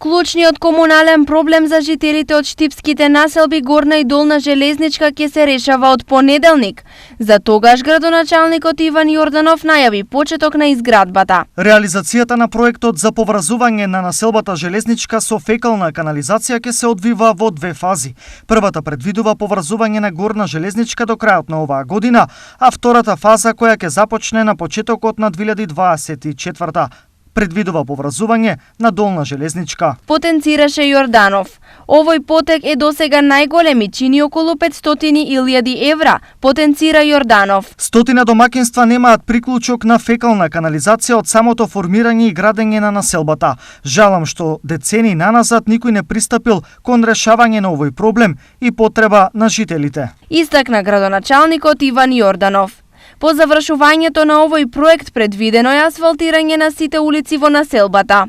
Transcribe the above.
Клучниот комунален проблем за жителите од штипските населби Горна и Долна Железничка ќе се решава од понеделник. За тогаш градоначалникот Иван Јорданов најави почеток на изградбата. Реализацијата на проектот за поврзување на населбата Железничка со фекална канализација ќе се одвива во две фази. Првата предвидува поврзување на Горна Железничка до крајот на оваа година, а втората фаза која ќе започне на почетокот на 2024 предвидува поврзување на Долна Железничка. Потенцираше Јорданов. Овој потек е досега најголем и чини околу 500.000 евра, потенцира Јорданов. Стотина домаќинства немаат приклучок на фекална канализација од самото формирање и градење на населбата. Жалам што децени наназад никој не пристапил кон решавање на овој проблем и потреба на жителите. Истакна градоначалникот Иван Јорданов. По завршувањето на овој проект предвидено е асфалтирање на сите улици во населбата.